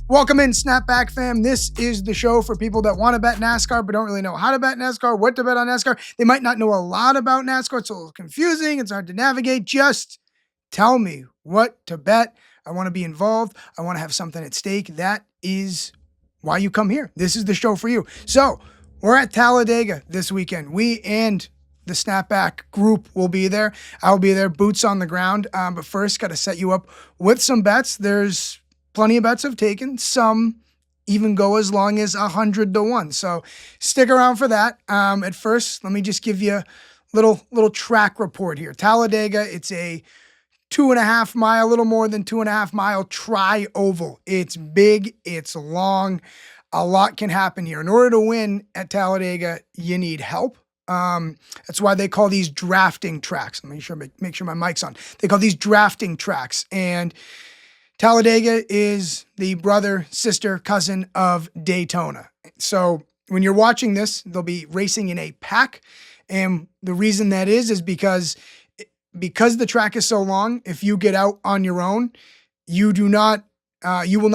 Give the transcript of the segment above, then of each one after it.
Welcome in, Snapback fam. This is the show for people that want to bet NASCAR but don't really know how to bet NASCAR, what to bet on NASCAR. They might not know a lot about NASCAR. It's a little confusing. It's hard to navigate. Just tell me what to bet. I want to be involved. I want to have something at stake. That is why you come here. This is the show for you. So we're at Talladega this weekend. We and the Snapback group will be there. I'll be there, boots on the ground. But first, got to set you up with some bets. There's plenty of bets have taken. Some even go as long as 100-1. So stick around for that. At first, let me just give you a little track report here. Talladega, it's a 2.5 mile, a little more than 2.5 mile tri-oval. It's big, it's long. A lot can happen here. In order to win at Talladega, you need help. That's why they call these drafting tracks. Let me make sure my mic's on. They call these drafting tracks. And Talladega is the brother, sister, cousin of Daytona. So when you're watching this, they'll be racing in a pack. And the reason that is because the track is so long, if you get out on your own, you will not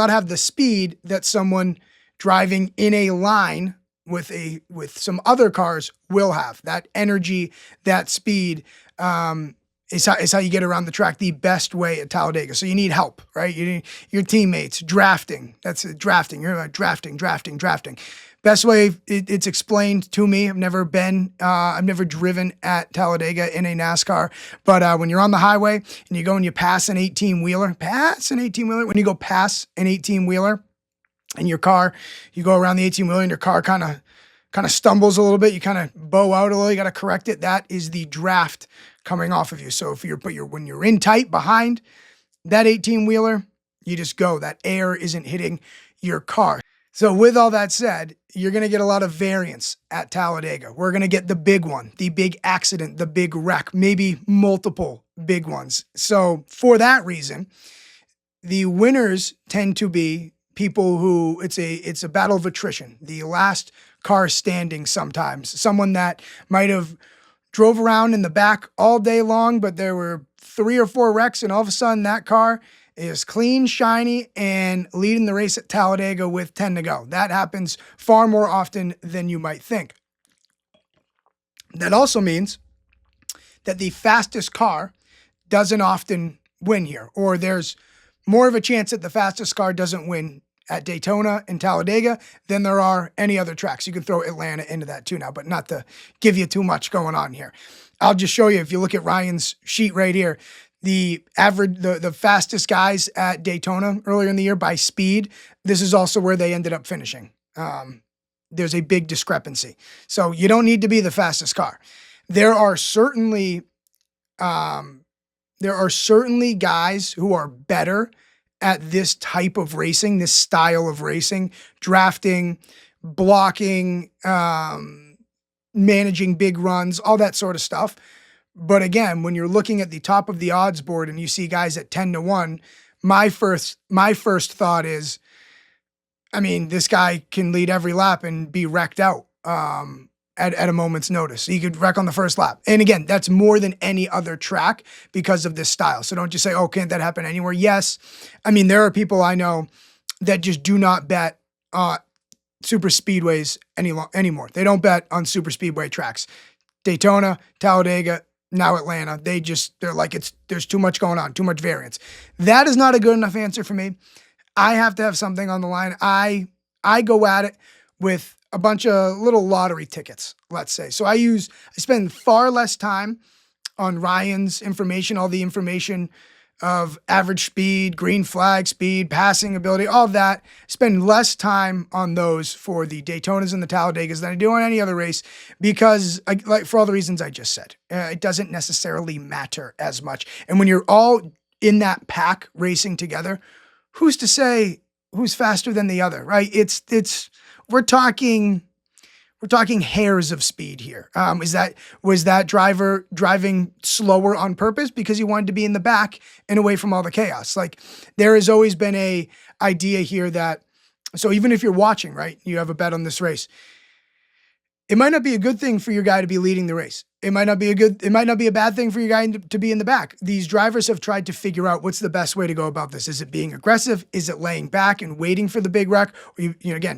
have the speed that someone driving in a line with some other cars will have. That energy, that speed, is how you get around the track the best way at Talladega. So you need help, right? You need your teammates drafting. That's drafting. You're drafting. Best way it's explained to me. I've never driven at Talladega in a NASCAR, but when you're on the highway and you go and you pass an 18-wheeler, when you go past an 18-wheeler in your car, you go around the 18-wheeler and your car kind of stumbles a little bit, you kind of bow out a little, you got to correct it. That is the draft coming off of you. So when you're in tight behind that 18-wheeler, you just go. That air isn't hitting your car. So with all that said, you're going to get a lot of variance at Talladega. We're going to get the big one, the big accident, the big wreck, maybe multiple big ones. So for that reason, the winners tend to be people who it's a battle of attrition. The last car standing sometimes. Someone that might have drove around in the back all day long, but there were 3 or 4 wrecks, and all of a sudden that car is clean, shiny, and leading the race at Talladega with 10 to go. That happens far more often than you might think. That also means that the fastest car doesn't often win here, or there's more of a chance that the fastest car doesn't win at Daytona and Talladega than there are any other tracks. You can throw Atlanta into that too now, but not to give you too much going on here. I'll just show you, if you look at Ryan's sheet right here, the fastest guys at Daytona earlier in the year by speed, this is also where they ended up finishing. There's a big discrepancy. So you don't need to be the fastest car. There are certainly guys who are better at this type of racing, this style of racing, drafting, blocking, managing big runs, all that sort of stuff. But again, when you're looking at the top of the odds board and you see guys at 10-1, my first thought is, I mean, this guy can lead every lap and be wrecked out at a moment's notice. He could wreck on the first lap. And again, that's more than any other track because of this style. So don't just say, oh, can't that happen anywhere? Yes. I mean, there are people I know that just do not bet super speedways anymore. They don't bet on super speedway tracks. Daytona, Talladega, now Atlanta. They're like, there's too much going on, too much variance. That is not a good enough answer for me. I have to have something on the line. I go at it with a bunch of little lottery tickets, let's say. So I spend far less time on Ryan's information, all the information of average speed, green flag speed, passing ability, all of that. Spend less time on those for the Daytonas and the Talladegas than I do on any other race because, for all the reasons I just said, it doesn't necessarily matter as much. And when you're all in that pack racing together, who's to say who's faster than the other, right? We're talking hairs of speed here. Was that driver driving slower on purpose because he wanted to be in the back and away from all the chaos? Like, there has always been a idea here that, so even if you're watching, right, you have a bet on this race, it might not be a good thing for your guy to be leading the race. It might not be a bad thing for your guy to be in the back. These drivers have tried to figure out what's the best way to go about this. Is it being aggressive? Is it laying back and waiting for the big wreck? Or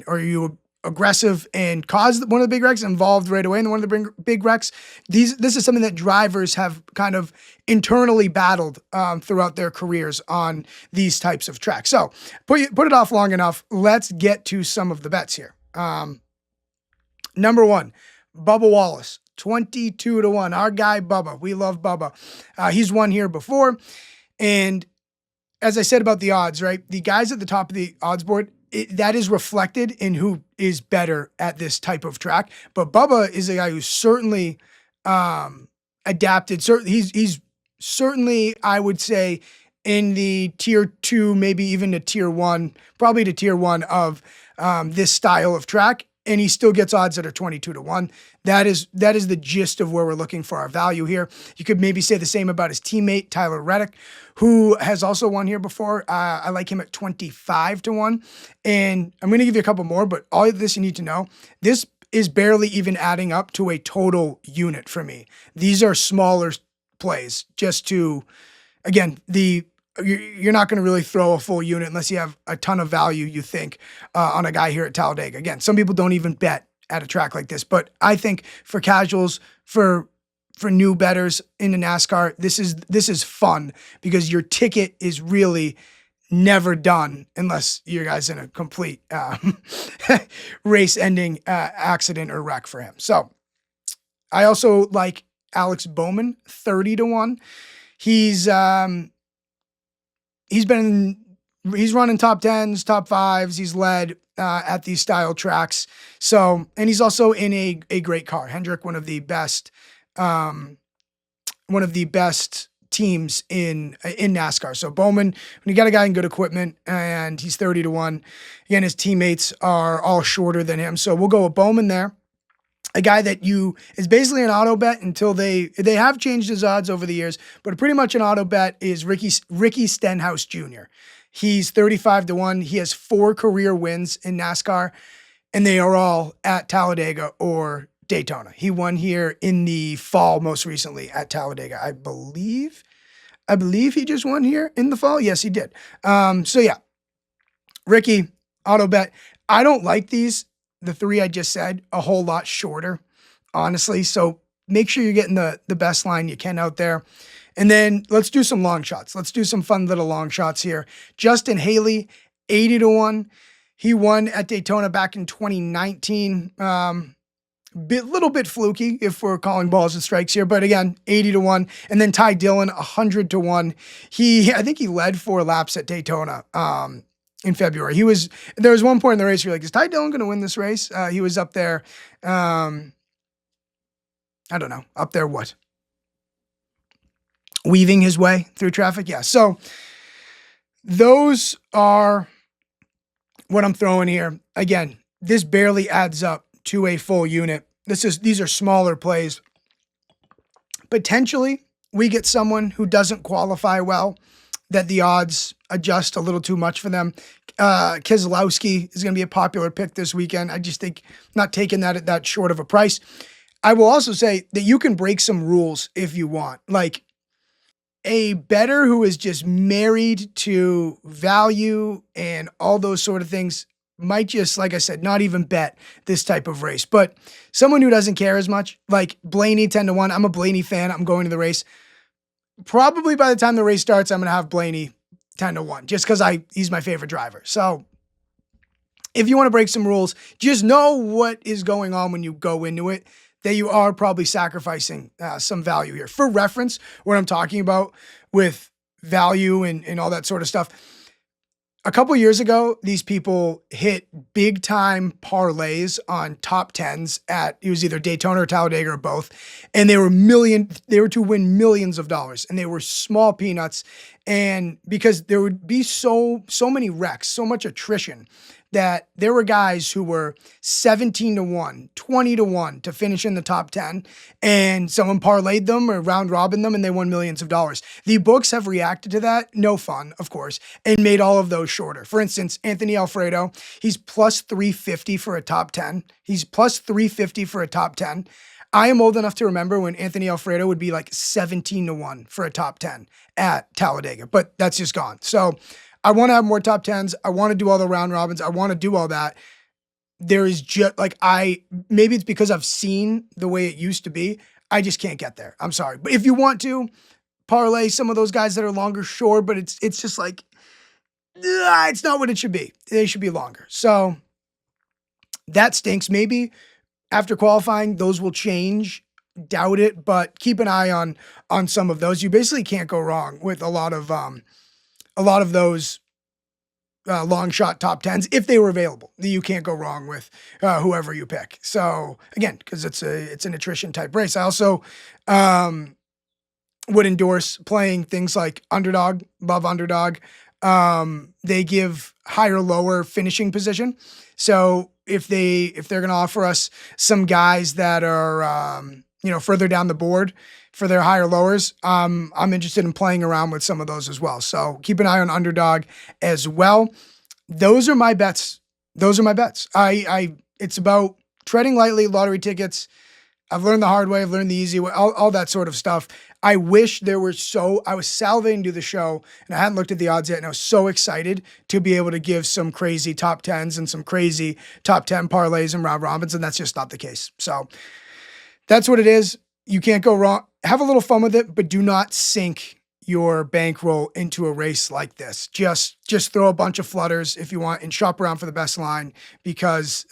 are you aggressive and cause one of the big wrecks, involved right away in one of the big wrecks? This is something that drivers have kind of internally battled throughout their careers on these types of tracks. So put it off long enough. Let's get to some of the bets here. Number one, Bubba Wallace, 22-1. Our guy Bubba. We love Bubba. He's won here before. And as I said about the odds, right? The guys at the top of the odds board, that is reflected in who is better at this type of track. But Bubba is a guy who's certainly adapted. He's certainly, I would say, in the tier 2, maybe even to tier 1, probably to tier 1 of this style of track. And he still gets odds that are 22-1. That is the gist of where we're looking for our value here. You could maybe say the same about his teammate, Tyler Reddick, who has also won here before. I like him at 25-1. And I'm going to give you a couple more, but all of this you need to know. This is barely even adding up to a total unit for me. These are smaller plays just to, again, you're not going to really throw a full unit unless you have a ton of value, you think, on a guy here at Talladega. Again, some people don't even bet at a track like this, but I think for casuals, for new bettors into NASCAR, this is fun because your ticket is really never done unless your guy's in a complete race-ending accident or wreck for him. So I also like Alex Bowman, 30-1. He's running top 10s, top 5s. He's led at these style tracks. So, and he's also in a great car. Hendrick, one of the best teams in NASCAR. So Bowman, when you got a guy in good equipment and he's 30-1, again, his teammates are all shorter than him. So we'll go with Bowman there. A guy that is basically an auto bet until they have changed his odds over the years, but pretty much an auto bet is Ricky Stenhouse Jr. He's 35-1. He has 4 career wins in NASCAR, and they are all at Talladega or Daytona. He won here in the fall most recently at Talladega. I believe he just won here in the fall. Yes, he did. So yeah, Ricky, auto bet. I don't like these. The 3 I just said, a whole lot shorter, honestly. So make sure you're getting the best line you can out there. And then let's do some long shots. Let's do some fun little long shots here. Justin Haley, 80-1. He won at Daytona back in 2019. Little bit fluky if we're calling balls and strikes here, but again, 80-1. And then Ty Dillon, 100-1. I think he led 4 laps at Daytona. In February. There was one point in the race where you're like, is Ty Dillon going to win this race? He was up there. I don't know. Up there what? Weaving his way through traffic? Yeah. So those are what I'm throwing here. Again, this barely adds up to a full unit. These are smaller plays. Potentially, we get someone who doesn't qualify well, that the odds adjust a little too much for them. Keselowski is going to be a popular pick this weekend. I just think not taking that at that short of a price. I will also say that you can break some rules if you want. Like a bettor who is just married to value and all those sort of things might just, like I said, not even bet this type of race. But someone who doesn't care as much, like Blaney, 10-1. I'm a Blaney fan. I'm going to the race. Probably by the time the race starts, I'm going to have Blaney 10-1 just because he's my favorite driver. So if you want to break some rules, just know what is going on when you go into it, that you are probably sacrificing some value here. For reference, what I'm talking about with value and all that sort of stuff, a couple years ago, these people hit big time parlays on top 10s it was either Daytona or Talladega or both. And they were to win millions of dollars, and they were small peanuts. And because there would be so many wrecks, so much attrition that there were guys who were 17-1, 20-1 to finish in the top 10, and someone parlayed them or round robin them and they won millions of dollars. The books have reacted to that, no fun, of course, and made all of those shorter. For instance, Anthony Alfredo, he's plus 350 for a top 10. He's plus 350 for a top 10. I am old enough to remember when Anthony Alfredo would be like 17-1 for a top 10 at Talladega, but that's just gone. So I want to have more top 10s. I want to do all the round robins. I want to do all that. There is just like, maybe it's because I've seen the way it used to be. I just can't get there. I'm sorry. But if you want to parlay some of those guys that are longer, sure, but it's just like, it's not what it should be. They should be longer. So that stinks. Maybe after qualifying, those will change. Doubt it, but keep an eye on some of those. You basically can't go wrong with a lot of those long shot top 10s if they were available. You can't go wrong with whoever you pick. So again, because it's an attrition type race. I also would endorse playing things like underdog, above underdog. They give higher, lower finishing position. So if they're going to offer us some guys that are further down the board for their higher lowers, I'm interested in playing around with some of those as well. So keep an eye on underdog as well. Those are my bets. It's about treading lightly, lottery tickets. I've learned the hard way. I've learned the easy way, all that sort of stuff. I wish I was salivating to do the show and I hadn't looked at the odds yet. And I was so excited to be able to give some crazy top 10s and some crazy top 10 parlays and round robins. And that's just not the case. So that's what it is. You can't go wrong. Have a little fun with it, but do not sink your bankroll into a race like this. Just throw a bunch of flutters if you want and shop around for the best line, because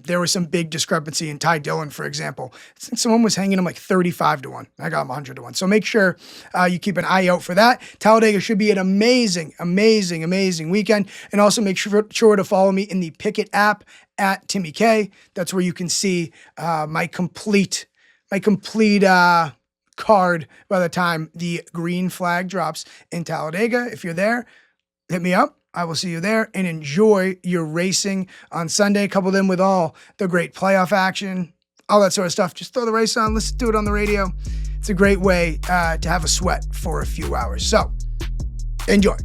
there was some big discrepancy in Ty Dillon, for example. I think someone was hanging him like 35-1. I got him 100-1. So make sure you keep an eye out for that. Talladega should be an amazing, amazing, amazing weekend. And also make sure to follow me in the Pickett app at Timmy K. That's where you can see my complete card by the time the green flag drops in Talladega. If you're there, hit me up. I will see you there, and enjoy your racing on Sunday. Couple them with all the great playoff action, all that sort of stuff. Just throw the race on, listen to it on the radio. It's a great way to have a sweat for a few hours. So enjoy.